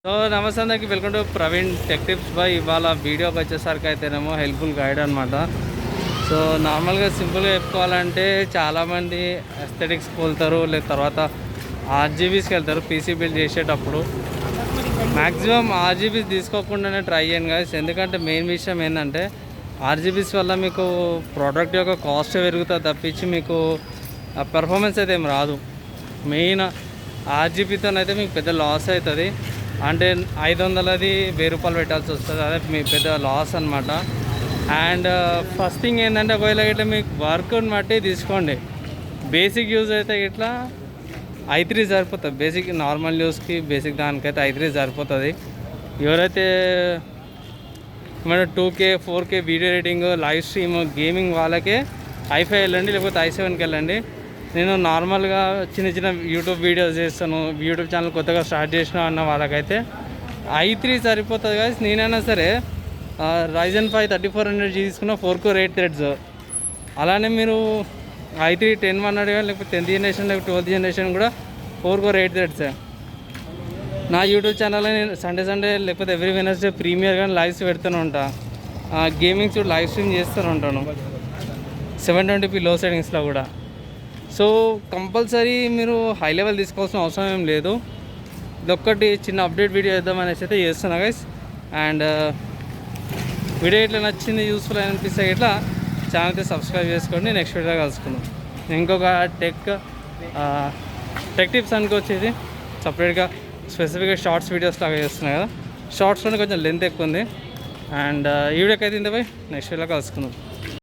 So నమస్తే అందరికి, welcome to Praveen tech tips by. ఇవాళ వీడియోకి వచ్చేసరికి అయితేనేమో హెల్ప్ఫుల్ గైడ్ అనమాట. సో నార్మల్గా సింపుల్గా చెప్పుకోవాలంటే చాలామంది ఎస్థెటిక్స్కి వెళ్తారు, లేదా తర్వాత ఆర్జీబీస్కి వెళ్తారు పీసీ బిల్డ్ చేసేటప్పుడు. మ్యాక్సిమం ఆర్జీబీస్ తీసుకోకుండానే ట్రై చేయండి గాయ్స్. ఎందుకంటే మెయిన్ విషయం ఏంటంటే ఆర్జీబీస్ వల్ల మీకు ప్రోడక్ట్ యొక్క కాస్ట్ పెరుగుతుంది తప్పించి మీకు పెర్ఫార్మెన్స్ అయితే ఏం రాదు. మెయిన్ ఆర్జీబీతోనైతే మీకు పెద్ద లాస్ అవుతుంది. అంటే 500ది 1000 రూపాయలు పెట్టాల్సి వస్తుంది. అదే మీ పెద్ద లాస్ అనమాట. అండ్ ఫస్ట్ థింగ్ ఏంటంటే ఒకవేళ ఇట్లా మీకు వర్క్ని బట్టి తీసుకోండి. బేసిక్ యూజ్ అయితే ఇట్లా i3 సరిపోతుంది. బేసిక్ నార్మల్ యూస్కి బేసిక్ దానికైతే i3 సరిపోతుంది. ఎవరైతే మన 2K 4K video editing, live stream, gaming వాళ్ళకే i5 వెళ్ళండి, లేకపోతే i7కి వెళ్ళండి. నేను నార్మల్గా చిన్న చిన్న యూట్యూబ్ వీడియోస్ చేస్తాను, యూట్యూబ్ ఛానల్ కొత్తగా స్టార్ట్ చేసిన అన్న వాళ్ళకైతే i3 సరిపోతుంది కదా. నేనైనా సరే Ryzen 5 3400 తీసుకున్న 4 core 8 threads. అలానే మీరు i3 10100 కానీ లేకపోతే 10th జనరేషన్ లేకపోతే 12th జనరేషన్ కూడా 4 core 8 threads. నా యూట్యూబ్ ఛానల్లో నేను సండే లేకపోతే ఎవ్రీ వెనస్డే ప్రీమియర్ కానీ లైవ్స్ పెడుతూనే ఉంటా. గేమింగ్స్ లైవ్ స్ట్రీమ్ చేస్తూనే ఉంటాను 720p లో సెట్టింగ్స్లో కూడా. సో కంపల్సరీ మీరు హై లెవెల్ తీసుకోవాల్సిన అవసరం ఏం లేదు. ఇదొక్కటి చిన్న అప్డేట్ వీడియో చేద్దామనేసి అయితే చేస్తున్నా గైస్. అండ్ వీడియో ఇట్లా నచ్చింది, యూస్ఫుల్ అనిపిస్తే ఇట్లా ఛానల్ అయితే సబ్స్క్రైబ్ చేసుకోండి. నెక్స్ట్ వీడియో కలుసుకుందాం. ఇంకొక టెక్ టిప్స్ అనుకొచ్చేది సపరేట్గా స్పెసిఫిక్గా షార్ట్స్ వీడియోస్ లాగా చేస్తున్నాయి కదా. షార్ట్స్లోనే కొంచెం లెంత్ ఎక్కువ ఉంది. అండ్ ఈ వీడియోకి అయితే ఇంతపై నెక్స్ట్ వీడియో కలుసుకుందాం.